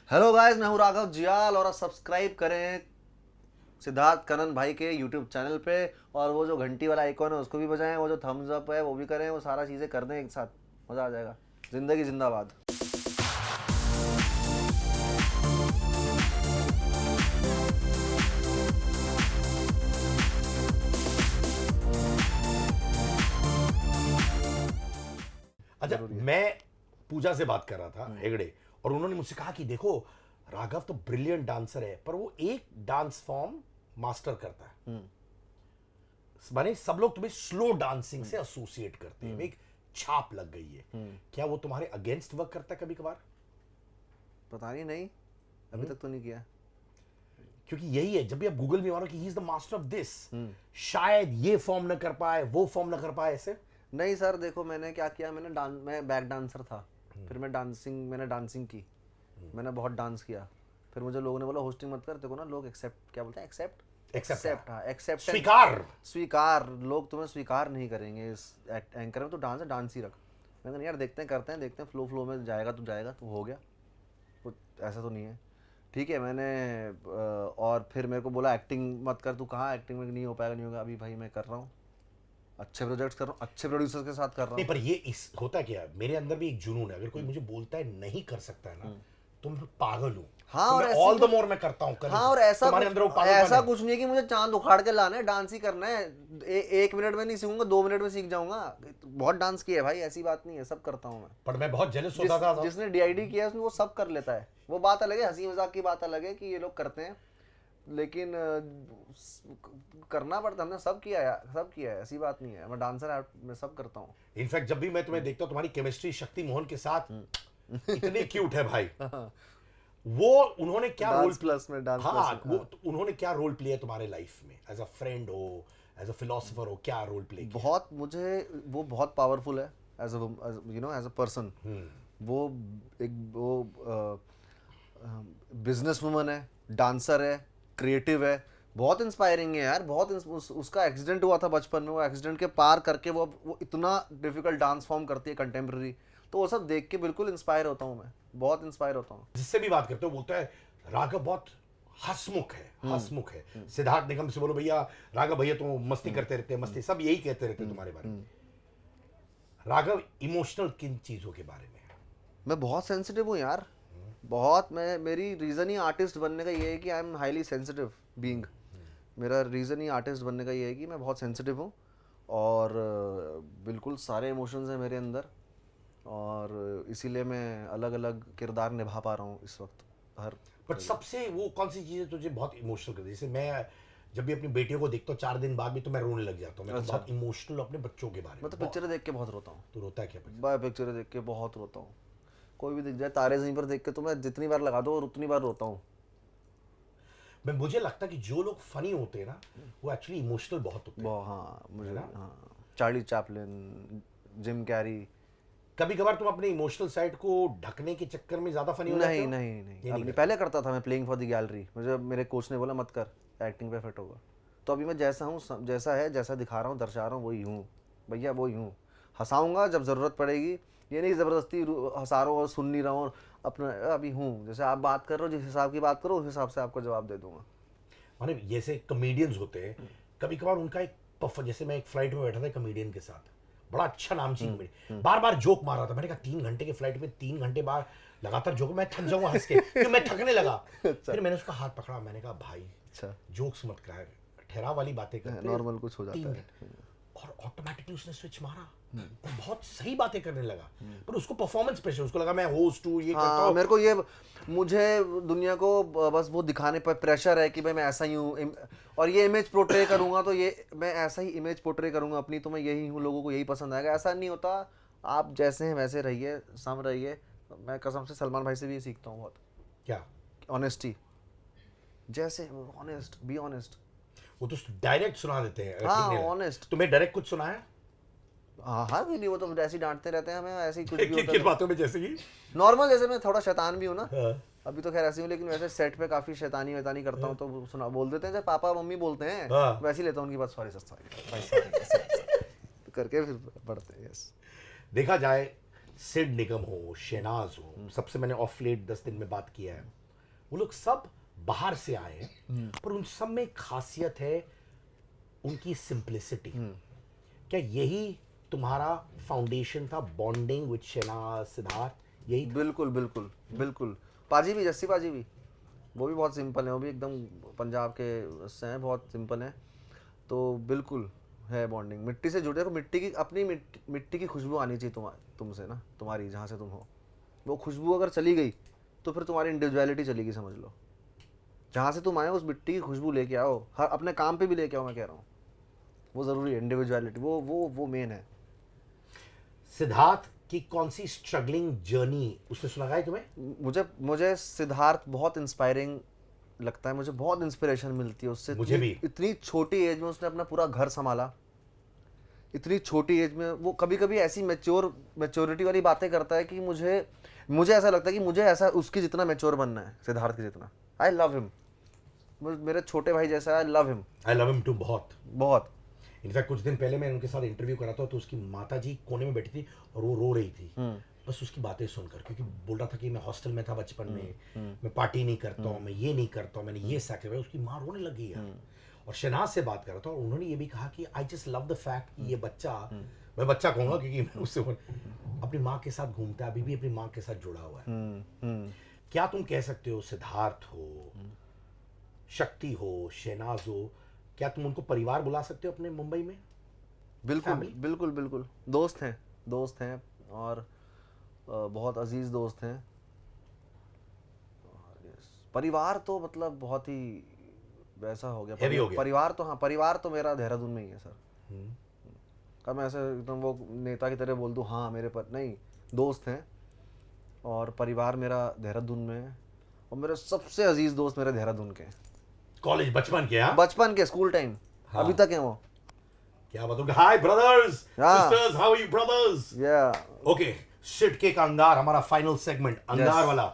Hello guys, मैं हूं राघव जियाल और सब्सक्राइब करें सिद्धार्थ कनन भाई के यूट्यूब चैनल पे। और वो जो घंटी वाला आइकॉन है उसको भी बजाएं, वो जो थम्स अप है वो भी करें, वो सारा चीज़ें कर दें एक साथ, मज़ा आ जाएगा। जिंदगी जिंदाबाद। अच्छा, जरूरी है। मैं पूजा से बात कर रहा था हेगड़े, और उन्होंने मुझसे कहा कि देखो राघव तो ब्रिलियंट डांसर है पर वो एक डांस फॉर्म मास्टर करता है। माने सब लोग तुम्हें स्लो डांसिंग से एसोसिएट करते हैं, एक छाप लग गई है। क्या वो तुम्हारे अगेंस्ट वर्क करता है कभी कभार? पता नहीं, अभी तक तो नहीं किया। क्योंकि यही है, जब भी आप गूगल में मारो कि he is the master of this, शायद ये फॉर्म ना कर पाए, वो फॉर्म ना कर पाए, ऐसे। नहीं सर, देखो मैंने क्या किया, मैं बैक डांसर था। फिर मैंने डांसिंग की, मैंने बहुत डांस किया। फिर मुझे लोगों ने बोला होस्टिंग मत कर, देखो ना लोग एक्सेप्ट, क्या बोलते हैं, एक्सेप्ट, हाँ एक्सेप्ट, स्वीकार, लोग तुम्हें स्वीकार नहीं करेंगे इस एंकर में, तो डांस ही रख। मैंने कहा यार देखते हैं फ्लो में जाएगा तो हो गया, कुछ ऐसा तो नहीं है। ठीक है, मैंने और फिर मेरे को बोला एक्टिंग मत कर, तू कहाँ एक्टिंग में नहीं हो पाएगा, नहीं होगा। अभी भाई मैं कर रहा हूँ, अच्छे प्रोजेक्ट्स कर रहा हूँ, अच्छे प्रोड्यूसर्स के साथ कर रहा नहीं, हूँ। पर ये इस होता क्या है, मेरे अंदर भी एक जुनून है। अगर कोई मुझे बोलता है नहीं कर सकता है ना, तो मैं पागल हूँ। हाँ, तो और मैं ऐसी ऑल द कुछ, मोर मैं करता हूँ। हाँ और ऐसा तुम्हारे कुछ, अंदर वो पागलपन है। कुछ नहीं है कि मुझे चांद उखाड़ के लाना है, डांस ही करना है। 1 मिनट में नहीं सीखूंगा, 2 मिनट में सीख जाऊंगा। बहुत डांस किया है भाई, ऐसी बात नहीं है, सब करता हूँ मैं। पर मैं बहुत जेलस होता था। जिसने डीआईडी किया है उसमें वो सब कर लेता है। वो बात अलग है, हंसी मजाक की बात अलग है कि ये लोग करते हैं, लेकिन करना पड़ता है। हमने सब किया है, ऐसी बात नहीं है। मैं डांसर, मैं सब करता हूँ। इनफैक्ट जब भी मैं तुम्हें देखता हूँ, तुम्हारी केमिस्ट्री शक्ति मोहन के साथ इतनी क्यूट है भाई। वो उन्होंने क्या रोल, डांस हाँ, प्लस में, वो उन्होंने क्या रोल प्ले है तुम्हारे लाइफ में? एज अ फ्रेंड हो, एज अ फिलोसोफर हो, क्या रोल प्ले किया? बहुत, मुझे वो बहुत पावरफुल है एज एज अ पर्सन। वो वो बिजनेस वुमन है, डांसर है, क्रिएटिव है, बहुत इंस्पायरिंग है यार। उसका एक्सीडेंट हुआ था बचपन में, वो एक्सीडेंट के पार करके वो इतना डिफिकल्ट डांस फॉर्म करती है कंटेम्प्रेरी। तो वो सब देख के बिल्कुल इंस्पायर होता हूँ मैं, बहुत इंस्पायर होता हूँ। जिससे भी बात करते हो बोलता है राघव बहुत हंसमुख है, हंसमुख है। सिद्धार्थ निगम से बोलो भैया राघव भैया तो मस्ती करते रहते हैं, मस्ती, सब यही कहते रहते हैं तुम्हारे बारे में। राघव इमोशनल किन चीजों के बारे में है? मैं बहुत सेंसिटिव हूँ यार, बहुत। मैं, मेरी रीज़न ही आर्टिस्ट बनने का ये है कि I am highly sensitive being. मेरा रीज़न ही आर्टिस्ट बनने का ये है कि मैं बहुत सेंसिटिव हूँ, और बिल्कुल सारे इमोशंस हैं मेरे अंदर, और इसीलिए मैं अलग अलग किरदार निभा पा रहा हूँ इस वक्त हर। बट सबसे वो कौन सी चीजें तुझे बहुत इमोशनल करती है? जैसे मैं जब भी अपनी बेटियों को देखता हूँ 4 दिन बाद भी, तो मैं रोने लग जाता हूँ। मैं तो अच्छा। बहुत इमोशनल अपने बच्चों के बारे मैं में। तो पिक्चरें देख के बहुत रोता हूँ। तो रोता है क्या बच्चा? बाय पिक्चरें देख के बहुत रोता हूँ। कोई भी दिख जाए, तारे ज़मीं पर देख के तो मैं जितनी बार लगा दो और उतनी बार रोता हूँ। मैं, मुझे लगता है कि जो लोग फनी होते हैं ना, वो एक्चुअली इमोशनल बहुत होते हैं। हाँ मुझे, है ना? हाँ, चार्ली चैपलिन, जिम कैरी। कभी कभार तुम अपने इमोशनल साइड को ढकने के चक्कर में ज्यादा फनी हो जाते नहीं हो? नहीं ये नहीं, नहीं अब नहीं, करते? पहले करता था मैं, प्लेइंग फॉर द गैलरी। मुझे मेरे कोच ने बोला मत कर, एक्टिंग पे फिट होगा। तो अभी मैं जैसा हूँ, जैसा है, जैसा दिखा रहा हूँ, दर्शा रहा हूँ, वही हूँ भैया, वही हूँ। हंसाऊंगा जब ज़रूरत पड़ेगी, ये नहीं ज़बरदस्ती हंसा रहा हूँ और सुन नहीं रहा हूँ। अपना अभी हूँ, जैसे आप बात कर रहे हो, जिस हिसाब की बात करो उस हिसाब से आपको जवाब दे दूंगा। माने जैसे कॉमेडियंस होते हैं, कभी कभार उनका एक जैसे मैं एक फ्लाइट में बैठा था कॉमेडियन के साथ, बड़ा अच्छा नामची कॉमेडी, बार बार जोक मार रहा था। मैंने कहा 3 घंटे की फ्लाइट में 3 घंटे बाद लगातार जोक, मैं थक जाऊंगा हंस के, क्योंकि मैं थकने लगा। फिर मैंने उसका हाथ पकड़ा, मैंने कहा भाई अच्छा, जोक्स मत कर, ठहराव वाली बातें करते, नॉर्मल कुछ हो जाता 3 है। घंटे। और ऑटोमेटिकली उसने स्विच मारा और बहुत सही बातें करने लगा। पर उसको परफॉर्मेंस प्रेशर, उसको लगा मैं होस्ट हूँ, ये करता हाँ, हूँ। मेरे को ये, मुझे दुनिया को बस वो दिखाने पर प्रेशर है कि भाई मैं ऐसा ही हूँ, और ये इमेज पोर्ट्रे करूँगा तो ये मैं ऐसा ही इमेज पोर्ट्रे करूँगा अपनी, तो मैं यही हूँ, लोगों को यही पसंद आएगा। ऐसा नहीं होता, आप जैसे हैं वैसे रहिए, सम रहिए। मैं कसम से सलमान भाई से भी ये सीखता हूँ बहुत, क्या? ऑनेस्टी। जैसे ऑनेस्ट, बी ऑनेस्ट। वो तो डायरेक्ट सुना देते हैं, हाँ, ठीक नहीं लगा। ऑनेस्ट। तुम्हें डायरेक्ट कुछ सुना है? हाँ हाँ, क्यों नहीं, वो तो ऐसे ही डांटते रहते हैं हमें, ऐसे ही कुछ भी किन होता किन है बातों में, जैसे कि? नॉर्मल। जैसे मैं थोड़ा शैतान भी हूँ ना, हाँ। अभी तो खैर ऐसे हूँ, लेकिन वैसे सेट पे काफी शैतानी वैतानी करता हूँ, तो सुना बोल देते हैं, जैसे पापा मम्मी बोलते हैं हाँ। वैसे ही लेता हूँ उनकी बात, सॉरी सर, सॉरी भाई, सॉरी करके फिर पढ़ते हैं। यस। देखा जाए सिड निगम हो, शहनाज हो, सबसे मैंने ऑफ लेट 10 दिन में बात किया है, वो लोग सब बाहर से आए हैं, पर उन सब में एक खासियत है उनकी सिंप्लिसिटी। क्या यही तुम्हारा फाउंडेशन था, बॉन्डिंग विद शहनाज, सिद्धार्थ, यही था? बिल्कुल बिल्कुल बिल्कुल। पाजी भी, जस्सी पाजी भी, वो भी बहुत सिंपल है, वो भी एकदम पंजाब के से हैं, बहुत सिंपल हैं। तो बिल्कुल है बॉन्डिंग, मिट्टी से जुड़े। देखो मिट्टी की अपनी मिट्टी की खुशबू आनी चाहिए तुमसे ना, तुम्हारी जहाँ से तुम हो, वो खुशबू अगर चली गई तो फिर तुम्हारी इंडिविजुअलिटी चली गई, समझ लो। जहाँ से तुम आए हो उस मिट्टी की खुशबू लेके आओ, हर अपने काम पे भी लेके आओ, मैं कह रहा हूँ, वो ज़रूरी है, इंडिविजुअलिटी वो मेन है। सिद्धार्थ की कौन सी स्ट्रगलिंग जर्नी उसने सुनाया है तुम्हें? मुझे सिद्धार्थ बहुत इंस्पायरिंग लगता है, मुझे बहुत इंस्पिरेशन मिलती है उससे। मुझे भी। इतनी छोटी एज में उसने अपना पूरा घर संभाला, इतनी छोटी एज में वो कभी कभी ऐसी मैच्योरिटी वाली बातें करता है कि मुझे ऐसा लगता है कि मुझे ऐसा उसकी जितना मैच्योर बनना है, सिद्धार्थ के जितना। आई लव हिम, मेरे छोटे भाई जैसा, आई लव हिम टू बहुत। बहुत। इनफैक्ट कुछ दिन पहले मैं उनके साथ इंटरव्यू करा था, तो उसकी माता जी कोने में बैठी थी और वो रो रही थी बस उसकी बातें सुनकर, क्योंकि बोल रहा था कि मैं हॉस्टल में था बचपन में, मैं पार्टी नहीं करता हूँ, मैं ये नहीं करता हूँ, मैंने ये सैक्रिफाइस। उसकी माँ रोने लगी यार। और शहनाज से बात कर रहा था और उन्होंने ये भी कहा कि I just love the fact कि ये बच्चा, मैं बच्चा कहूँगा क्योंकि मैं उससे अपनी माँ के साथ घूमता है, अभी भी अपनी माँ के साथ जुड़ा हुआ है। क्या तुम कह सकते हो सिद्धार्थ हो, शक्ति हो, शहनाज हो, क्या तुम उनको परिवार बुला सकते हो अपने मुंबई में? बिल्कुल Family? बिल्कुल बिल्कुल, दोस्त हैं और बहुत अजीज दोस्त हैं। और yes, परिवार तो मतलब बहुत ही वैसा हो गया, Heavy हो गया। परिवार तो, हाँ परिवार तो मेरा देहरादून में ही है सर। कब मैं ऐसे एकदम वो नेता की तरह बोल दूँ हाँ मेरे पर, नहीं, दोस्त हैं और परिवार मेरा देहरादून में है। और मेरे सबसे अजीज दोस्त मेरे देहरादून के हैं, कॉलेज बचपन के? हाँ, बचपन के, स्कूल टाइम, हाँ। अभी तक हैं वो। क्या बताऊंगा? हाय ब्रदर्स, हाँ। Sisters, how are you brothers? या ओके, शिट के का अंगार, हमारा फाइनल सेगमेंट, अंगार Yes. वाला।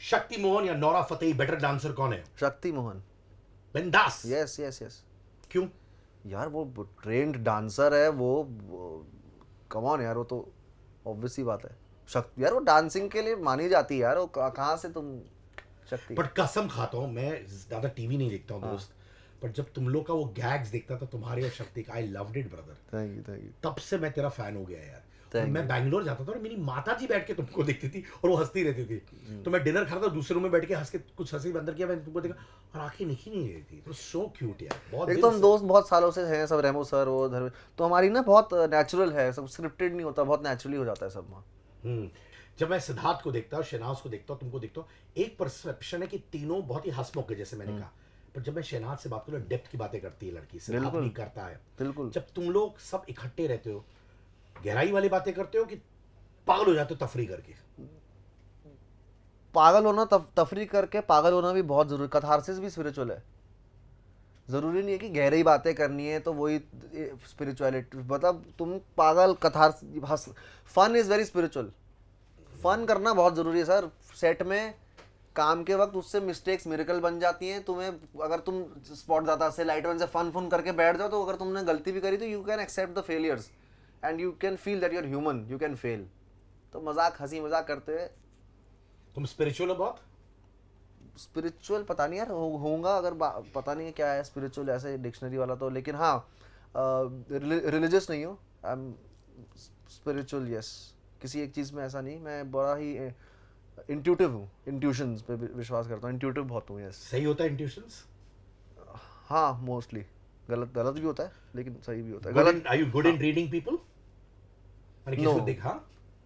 शक्ति मोहन या नौरा फतेही, बेटर डांसर कौन है? शक्ति मोहन। बिंदास। Yes yes yes. क्यों? यार वो ट्रेंड डांसर है, वो कम ऑन यार, वो तो ऑब्वियस ही बात है। शक्ति यार वो डांसिंग के लिए मानी जाती है यार, वो कहाँ से तुम शक्ति। बट कसम खाता हूँ, मैं ज्यादा टीवी नहीं देखता हूँ दोस्त, पर जब तुम लोग का वो गैग्स देखता था तुम्हारे और शक्ति का, I loved it brother. Thank you. तब से मैं तेरा फैन हो गया यार। और Thank मैं बैंगलोर जाता था और मेरी माता जी बैठ के तुमको देखती थी और वो हंसती रहती थी, तो मैं डिनर खाता था, दूसरे रूम में बैठ के हंस के कुछ हंसी अंदर किया, मैंने तुमको देखा और आंखें निखी नहीं रही थी। सो क्यूट यार, बहुत एक दिल तो हम से। दोस्त बहुत सालों से हैं सब, रेमो सर वो धर्मेश, तो हमारी ना बहुत नेचुरल है सब, स्क्रिप्टेड नहीं होता, बहुत नेचुरली हो जाता है सब वहाँ। जब मैं सिद्धार्थ को देखता हूँ, शहनाज को देखता हूँ, तुमको देखता हूँ, एक परसेप्शन है कि तीनों बहुत ही हंसमुख है, जैसे मैंने कहा। पर जब मैं शहनाज से बात करूँ, डेप्थ की बातें करती है लड़की, सिद्धार्थ बिल्कुल। नहीं करता है। बिल्कुल। जब तुम लोग सब इकट्ठे रहते हो, गहराई वाली बातें करते हो कि पागल हो जाते हो तफरी करके? पागल होना, तफरी करके पागल होना भी बहुत जरूरी, कथारसिस भी स्पिरिचुअल है। जरूरी नहीं है कि गहरी बातें करनी है तो वही स्पिरिचुअलिटी, मतलब तुम पागल catharsis, fun is very spiritual. Fun करना बहुत जरूरी है सर। सेट में काम के वक्त उससे मिस्टेक्स मिरेकल बन जाती हैं। तुम्हें अगर तुम स्पॉट दाता से लाइटमैन से फन करके बैठ जाओ, तो अगर तुमने गलती भी करी तो you can accept the failures and you can feel that you are human, you can fail. तो मजाक, हंसी मजाक करते हुए। तुम स्पिरिचुअल हो बहुत? स्पिरिचुअल पता नहीं यार, होऊंगा अगर पता नहीं है क्या है स्पिरिचुअल ऐसे डिक्शनरी वाला तो, लेकिन हाँ रिलीजियस नहीं हूँ, आई एम स्पिरिचुअल यस। किसी एक चीज़ में ऐसा नहीं, मैं बड़ा ही इंट्यूटिव हूँ, इंट्यूशंस पे विश्वास करता हूँ, इंट्यूटिव बहुत हूँ यस। सही होता है इंट्यूशंस? हाँ मोस्टली, गलत भी होता है लेकिन सही भी होता है। गलत, are you good in reading people? मैंने किसी को No. देखा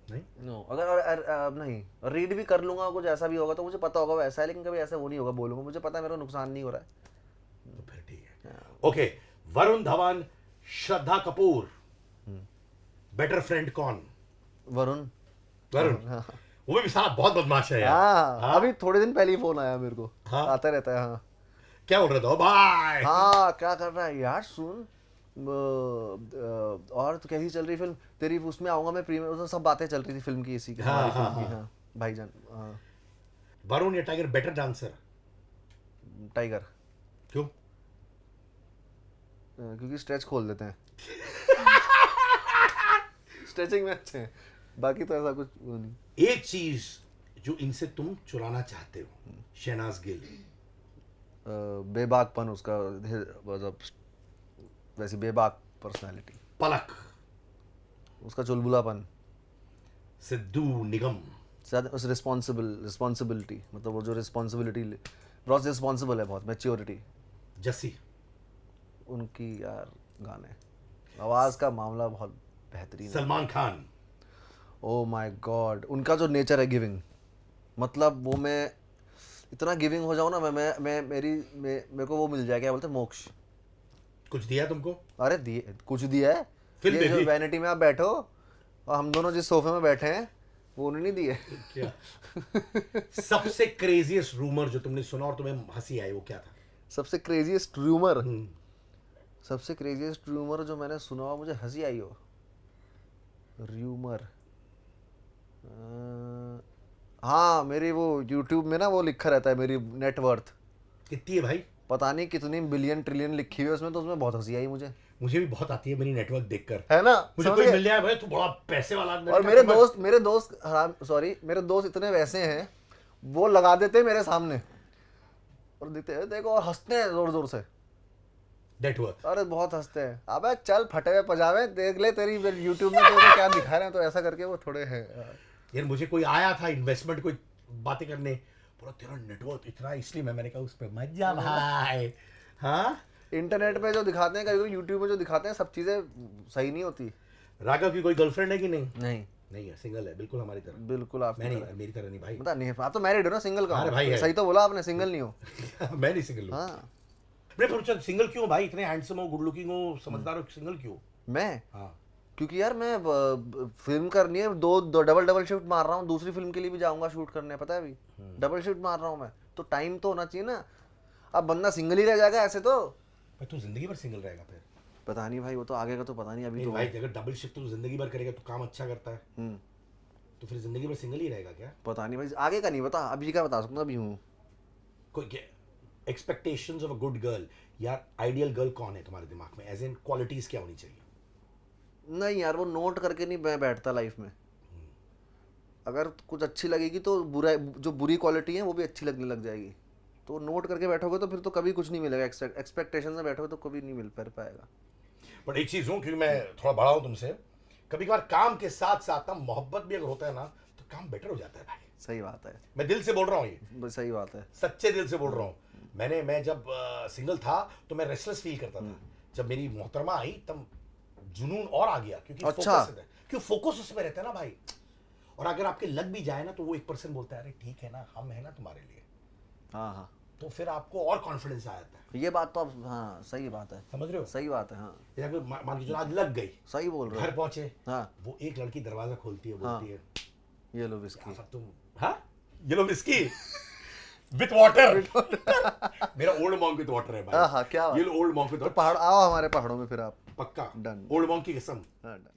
नहीं। नो, अगर नहीं रीड भी कर लूंगा, कुछ ऐसा भी होगा तो मुझे पता होगा वैसा है, लेकिन कभी ऐसा वो नहीं होगा, बोलूंगा मुझे पता है मेरे को नुकसान नहीं हो रहा है। तो फिर ठीक है। Okay, Varun Dhawan, Shraddha Kapoor, better friend कौन? वरुण। वरुण। वो भी साला बहुत बदमाश है यार। हाँ, अभी थोड़े दिन पहले ही फोन आया मेरे को। हाँ? आता रहता है। हाँ क्या बोल रहे थे भाई? हाँ, क्या कर रहा है यार, सुन और तो कैसी चल रही फिल्म तेरी, उसमें आऊंगा मैं प्रीमियर, उसमें सब बातें चल रही थी फिल्म की, इसी की, हमारी फिल्म की। हाँ भाईजान। हाँ वरुण या टाइगर बेटर डांसर? टाइगर। क्यों? क्योंकि स्ट्रेच खोल देते हैं स्ट्रेचिंग में अच्छे हैं, बाकी तो ऐसा कुछ वो नहीं। एक चीज जो इनसे तुम चुराना चाहते हो, शहनाज गिल। बेबाकपन उसका, मतलब वैसी बेबाक पर्सनालिटी, पलक, उसका चुलबुलापन, सिद्धू निगम, शायद उस रिस्पॉन्सिबिलिटी, मतलब वो जो रिस्पॉन्सिबिलिटी, बहुत रिस्पॉन्सिबल है, बहुत मैच्योरिटी। जस्सी, उनकी यार गाने, आवाज़ का मामला बहुत बेहतरीन है। Salman Khan, oh my God, उनका जो नेचर है गिविंग, मतलब वो मैं इतना गिविंग हो जाऊँ ना, मेरे को वो मिल जाए, क्या बोलते हैं, मोक्ष। कुछ दिया तुमको? अरे दिए, कुछ दिया है। फिल्म ये दे जो दी। वैनिटी में आप बैठो और हम दोनों जिस सोफे में बैठे हैं, वो उन्होंने नहीं दिए। क्या सबसे क्रेजीएस्ट रूमर जो तुमने सुना और तुम्हें हंसी आई, वो क्या था? सबसे क्रेजीएस्ट रूमर, हम्म, सबसे क्रेजीएस्ट रूमर जो मैंने सुना हो मुझे हंसी आई हो, रूमर, हाँ, मेरी वो यूट्यूब में ना वो लिखा रहता है मेरी नेटवर्थ, कितनी है भाई? पता नहीं कितनी बिलियन ट्रिलियन लिखी हुई है उसमें, तो उसमें बहुत हंसी आई मुझे। मुझे भी बहुत आती है मेरी नेटवर्क देखकर, है ना, मुझे समझ कोई गए? मिल जाए भाई, तू बड़ा पैसे वाला आदमी है, और क्या तुम्हें- मेरे दोस्त मेरे दोस्त इतने वैसे हैं, वो लगा देते हैं मेरे सामने और देते हैं, देखो, और हंसते हैं जोर जोर से। नेटवर्क। अरे बहुत हंसते हैं, अबे चल फटे हुए पजामे, देख ले तेरी यूट्यूब में तो क्या दिखा रहे हैं, तो ऐसा करके वो थोड़े हैं। यार मुझे कोई आया था इन्वेस्टमेंट, कोई बातें करने, बोला तेरा नेटवर्क इतना, इसलिए मैंने कहा उस पे मत जा भाई। हाँ, इंटरनेट पे जो दिखाते हैं, कभी यूट्यूब में जो दिखाते हैं, सब चीजें सही नहीं होती। राघव की कोई गर्लफ्रेंड है कि नहीं? नहीं, नहीं है, सिंगल है, बिल्कुल हमारी तरह। बिल्कुल आप मैं नहीं, मेरी तरह नहीं भाई। पता नहीं, आप तो मैरिड हो ना, सिंगल का अरे भाई है। सही तो बोला आपने, सिंगल नहीं हो। मैं नहीं सिंगल हूँ। हाँ, मैं पूछा सिंगल क्यों भाई, इतने हैंडसम हो, गुड लुकिंग हो, समझदार हो, सिंगल क्यों? मैं, हाँ, क्योंकि यार मैं फिल्म करनी है, दो डबल शिफ्ट मार रहा हूँ, दूसरी फिल्म के लिए भी जाऊंगा शूट करने, पता है अभी डबल शिफ्ट मार रहा हूँ मैं, तो टाइम तो होना चाहिए ना। अब बंदा सिंगल ही रह जाएगा ऐसे तो, भाई तू जिंदगी भर सिंगल रहेगा फिर? पता नहीं भाई, वो तो आगे का तो पता नहीं, अभी नहीं तो भाई, अगर डबल शिफ्ट तू जिंदगी भर करेगा तो काम अच्छा करता है, हम्म, तो फिर जिंदगी भर सिंगल ही रहेगा क्या? पता नहीं भाई, आगे का नहीं पता, अभी का बता सकता हूँ, अभी हूँ। कोई expectations of a good girl, या आइडियल गर्ल कौन है तुम्हारे दिमाग में, एज इन क्वालिटीज क्या होनी चाहिए? नहीं यार, वो नोट करके नहीं मैं बैठता लाइफ में, अगर कुछ अच्छी लगेगी तो बुरा, जो बुरी क्वालिटी है वो भी अच्छी लगने लग जाएगी, तो नोट करके बैठोगे तो फिर तो कभी कुछ नहीं मिलेगा, एक्सपेक्टेशन में बैठोगे तो कभी नहीं मिल पाएगा। बट एक चीज हूँ, क्योंकि मैं थोड़ा बड़ा हूँ तुमसे, कभी कभार काम के साथ साथ ना मोहब्बत भी अगर होता है ना, तो काम बेटर हो जाता है भाई। सही बात है, मैं दिल से बोल रहा हूँ, ये सही बात है। सच्चे दिल से बोल रहा हूँ। मैं जब सिंगल था तो मैं रेस्टलेस फील करता था, जब मेरी मोहतरमा आई तब जुनून और आ गया, क्योंकि अच्छा। फोकस है, क्यों फोकस उसमें रहता है ना भाई। और अगर आपके लग भी जाए ना, तो वो 1% बोलता है, अरे ठीक है ना, हम है ना तुम्हारे लिए, हाँ हाँ, तो फिर आपको और कॉन्फिडेंस आ जाता है। ये बात तो आप, हाँ सही बात है, समझ रहे हो? सही बात है, हाँ या फिर मान के चलो आज लग गई, सही बोल रहे घर हो। पहुंचे, हाँ, वो एक लड़की दरवाजा खोलती है, बोलती है, ये लो विस्की। "आफत तुम, हाँ ये लो विस्की विथ वाटर।" मेरा ओल्ड मॉन्क विथ वाटर है हाँ भाई। हाँ, क्या बात। ये लो ओल्ड मॉन्क विथ तो वाटर, पहाड़ आओ हमारे पहाड़ों में फिर आप। पक्का Done. ओल्ड मॉन्क की कसम। हाँ, done.